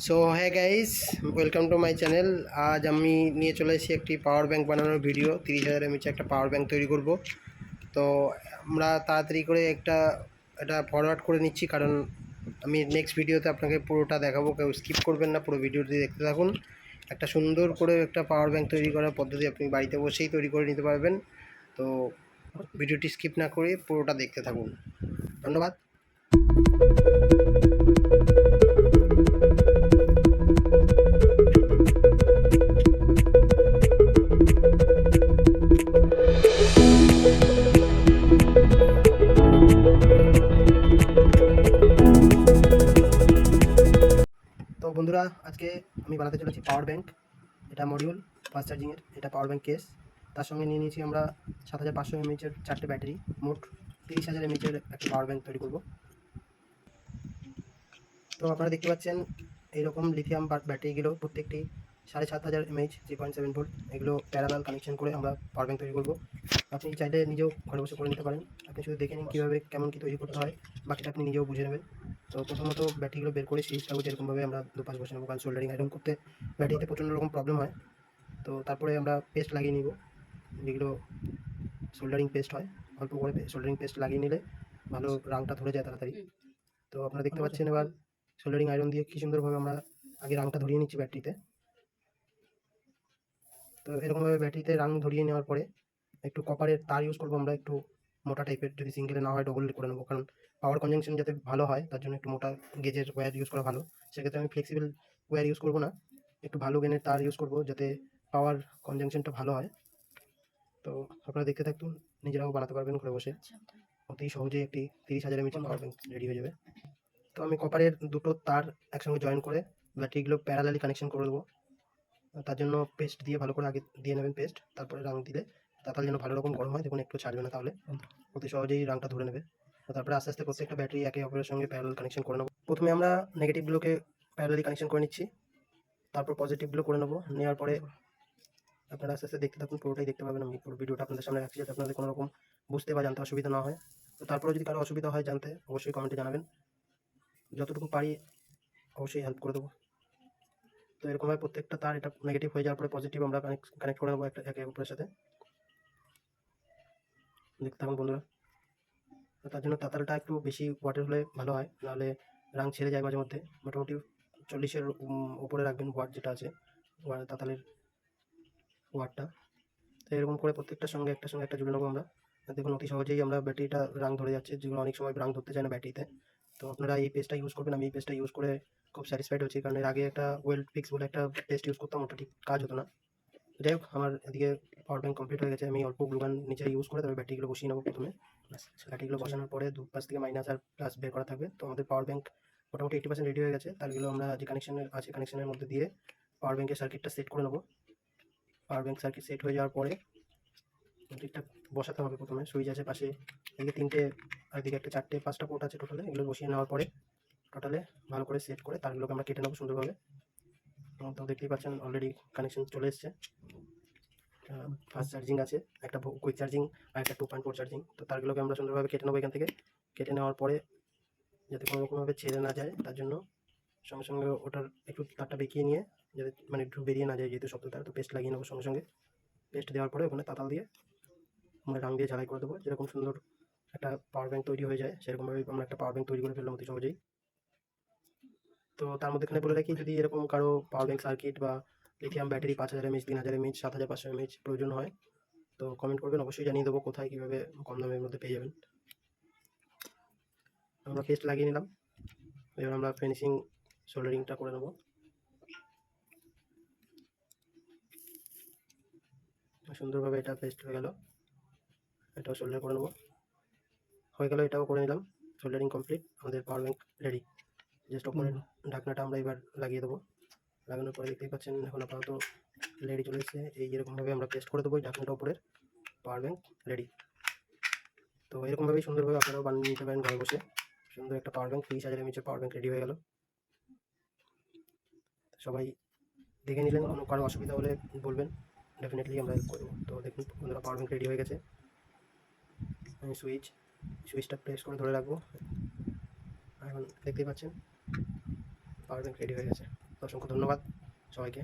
So হ্যাঁ guys, welcome to my channel. আজ আমি নিয়ে চলে এসেছি একটি পাওয়ার ব্যাঙ্ক বানানোর ভিডিও। 30,000 mAh একটা পাওয়ার ব্যাঙ্ক তৈরি করব। তো আমরা তাড়াতাড়ি করে এটা ফরওয়ার্ড করে নিচ্ছি, কারণ আমি নেক্সট ভিডিওতে আপনাকে পুরোটা দেখাবো। কেউ স্কিপ করবেন না, পুরো ভিডিওটি দেখতে থাকুন। একটা সুন্দর করে একটা পাওয়ার ব্যাঙ্ক তৈরি করার পদ্ধতি আপনি বাড়িতে বসেই তৈরি করে নিতে পারবেন। তো ভিডিওটি স্কিপ না করে পুরোটা দেখতে থাকুন। ধন্যবাদ। তো বন্ধুরা, আজকে আমি বানাতে চলেছি পাওয়ার ব্যাঙ্ক। এটা মডিউল ফাস্ট চার্জিংয়ের, এটা পাওয়ার ব্যাঙ্ক কেস। তার সঙ্গে নিয়ে নিয়েছি আমরা 7500 mAh-এর 4টে ব্যাটারি, মোট 30,000 mAh-এর একটা পাওয়ার ব্যাঙ্ক তৈরি করব। তো আপনারা দেখতে পাচ্ছেন এইরকম লিথিয়াম ব্যাটারিগুলো প্রত্যেকটি 7500 mAh 3.7 ভোল্ট, এগুলো প্যারালাল কানেকশন করে আমরা পাওয়ার ব্যাঙ্ক তৈরি করব। আপনি চাইলে নিজেও ঘরে বসে করে নিতে পারেন। আপনি শুধু দেখে নিন কীভাবে কেমন কী তৈরি করতে হয়, বাকিটা আপনি নিজেও বুঝে নেবেন। তো প্রথমত ব্যাটারিগুলো বের করে সিরিজ কাগজ এরকমভাবে আমরা দুপাশ বসে নেবো, কারণ সোল্ডারিং আয়রন করতে ব্যাটারিতে প্রচণ্ড রকম প্রবলেম হয়। তো তারপরে আমরা পেস্ট লাগিয়ে নিব, যেগুলো সোল্ডারিং পেস্ট হয়। অল্প করে সোল্ডারিং পেস্ট লাগিয়ে নিলে ভালো রাংটা ধরে যায় তাড়াতাড়ি। তো আপনারা দেখতে পাচ্ছেন এবার সোল্ডারিং আয়রন দিয়ে কী সুন্দরভাবে আমরা আগে রাংটা ধরিয়ে নিচ্ছি ব্যাটারিতে। তো এরকমভাবে ব্যাটারিতে রাং ধরিয়ে নেওয়ার পরে একটু কপারের তার ইউজ করবো আমরা, একটু মোটা টাইপের। যদি সিঙ্গেলে না হয় ডবল করে নেবো, কারণ পাওয়ার কনজাংশন যাতে ভালো হয় তার জন্য একটু মোটা গেজের ওয়্যার ইউজ করা ভালো। সেক্ষেত্রে আমি ফ্লেক্সিবল ওয়্যার ইউজ করবো না, একটু ভালো গেনের তার ইউজ করবো যাতে পাওয়ার কনজাংশনটা ভালো হয়। তো আপনারা দেখতে থাকুন, নিজেরাও বানাতে পারবেন ঘরে বসে। অতি সহজেই একটি 30,000 mAh পাওয়ার ব্যাঙ্ক রেডি হয়ে যাবে। তো আমি কপারের দুটো তার একসঙ্গে জয়েন করে ব্যাটারিগুলো প্যারালালি কানেকশন করে দেবো। তার জন্য পেস্ট দিয়ে ভালো করে আগে দিয়ে নেবেন পেস্ট, তারপরে রাং দিলে তাতাল যেন ভালো রকম গরম হয়, দেখুন একটু ছাড়বে না, তাহলে অতি সহজেই রাংটা ধরে নেবে। তো তারপরে আস্তে আস্তে প্রত্যেকটা ব্যাটারি একে অপরের সঙ্গে প্যারালাল কানেকশন করে নেবো। প্রথমে আমরা নেগেটিভগুলোকে প্যারালালি কানেকশন করে নিচ্ছি, তারপর পজিটিভগুলো করে নেবো। নেওয়ার পরে আপনারা আস্তে আস্তে দেখতে থাকুন, পুরোটাই দেখতে পাবেন। আমি পুরো ভিডিওটা আপনাদের সামনে রাখছি যাতে আপনাদের কোনো রকম বুঝতে বা জানতে অসুবিধা না হয়। তো তারপরে যদি কারো অসুবিধা হয় জানতে, অবশ্যই কমেন্টে জানাবেন, যতটুকু পারি অবশ্যই হেল্প করে দেবো। তো এরকমভাবে প্রত্যেকটা তার এটা নেগেটিভ হয়ে যাওয়ার পরে পজিটিভ আমরা কানেক্ট করে নেবো একে অপরের সাথে। দেখতে থাকুন বন্ধুরা। তো তার জন্য তাতালটা একটু বেশি ওয়াটের হলে ভালো হয়, নাহলে রাং ছেড়ে যায় মাঝে মধ্যে। মোটামুটি 40-এর উপরে রাখবেন ওয়াট, যেটা আছে তাতালের ওয়াটটা। তো এরকম করে প্রত্যেকটার সঙ্গে একটা জুড়ে নেবো আমরা। দেখুন অতি সহজেই আমরা ব্যাটারিটা রাং ধরে যাচ্ছে, যেগুলো অনেক সময় রাং ধরতে চায় না ব্যাটারিতে। তো আপনারা এই পেস্টটা ইউজ করবেন। আমি এই পেস্টটা ইউজ করে খুব স্যাটিসফাইড হচ্ছি, কারণ এর আগে একটা ওয়েল্ড ফিক্স বলে একটা পেস্ট ইউজ করতাম, ওটা ঠিক কাজ হতো না। যাই হোক, আমার এদিকে পাওয়ার ব্যাঙ্ক কমপ্লিট হয়ে গেছে। আমি অল্প গ্লুগান নিচে ইউজ করে তবে ব্যাটারিগুলো বসিয়ে নেবো প্রথমে। ব্যাটারিগুলো বসানোর পরে দুপাশ থেকে মাইনাস আর প্লাস বের করা থাকবে। তো আমাদের পাওয়ার ব্যাঙ্ক মোটামুটি 80% রেডি হয়ে গেছে। তারগুলো আমরা যে কানেকশনের মধ্যে দিয়ে পাওয়ার ব্যাঙ্কের সার্কিটটা সেট করে নেবো। পাওয়ার ব্যাঙ্ক সার্কিট সেট হয়ে যাওয়ার পরে ঠিকঠাক বসাতে হবে। প্রথমে সুইচ আছে পাশে, এদিকে 3টে আর এদিকে একটা 4টে 5টা পোর্ট আছে টোটালে। এগুলো বসিয়ে নেওয়ার পরে টোটালে ভালো করে সেট করে তারগুলোকে আমরা কেটে নেবো সুন্দরভাবে। তো দেখতেই পাচ্ছেন অলরেডি কানেকশন চলে এসছে। ফাস্ট চার্জিং আছে, একটা কুইক চার্জিং আর একটা 2.4 চার্জিং। তো তারগুলোকে আমরা সুন্দরভাবে কেটে নেবো এখান থেকে। কেটে নেওয়ার পরে যাতে কোনো রকমভাবে ছেড়ে না যায়, তার জন্য সঙ্গে সঙ্গে ওটার একটু তারটা বেঁকিয়ে নিয়ে, যাতে মানে একটু বেরিয়ে না যায়, যেহেতু শক্ত তার। তো পেস্ট লাগিয়ে নেবো সঙ্গে সঙ্গে। পেস্ট দেওয়ার পরে ওখানে তাতাল দিয়ে আমরা রাং দিয়ে ঝালাই করে দেবো। যেরকম সুন্দর একটা পাওয়ার ব্যাঙ্ক তৈরি হয়ে যায়, সেরকমভাবে আমরা একটা পাওয়ার ব্যাঙ্ক তৈরি করে ফেললাম অতি সহজেই। তো তার মধ্যে এখানে বলে রাখি, যদি এরকম কারো পাওয়ার ব্যাঙ্ক সার্কিট বা lithium battery 5000 mAh 3000 mAh 7500 mAh প্রয়োজন হয়, তো কমেন্ট করবেন, অবশ্যই জানিয়ে দেবো কোথায় কীভাবে কম দামের মধ্যে পেয়ে যাবেন। আমরা পেস্ট লাগিয়ে নিলাম, এবার আমরা ফিনিশিং সোল্ডারিংটা করে নেবো। সুন্দরভাবে এটা পেস্ট হয়ে গেল, এটাও সোল্ডার করে নেবো। হয়ে গেল, এটাও করে নিলাম। সোল্ডারিং কমপ্লিট, আমাদের পাওয়ার ব্যাঙ্ক রেডি। জাস্ট ওপরের ঢাকনাটা আমরা এবার লাগিয়ে দেবো। লাগানোর পরে দেখতেই পাচ্ছেন এখন আপাতত রেডি চলে এসেছে। এই এরকমভাবে আমরা পেস্ট করে দেবো এই ঢাকনাটা উপরের, পাওয়ার ব্যাঙ্ক রেডি। তো এরকমভাবেই সুন্দরভাবে আপনারাও বানিয়ে নিতে পারেন ঘরে বসে। সুন্দর একটা power bank, 30,000 mAh power bank ready হয়ে গেল। সবাই দেখে নিলেন, কোনো কারো অসুবিধা হলে বলবেন, ডেফিনেটলি আমরা হেল্প করবো। তো দেখুন বন্ধুরা, পাওয়ার ব্যাঙ্ক রেডি হয়ে গেছে। আমি সুইচটা প্রেস করে ধরে রাখবো। এখন দেখতেই পাচ্ছেন পাওয়ার ব্যাঙ্ক রেডি হয়ে গেছে। অসংখ্য ধন্যবাদ সবাইকে।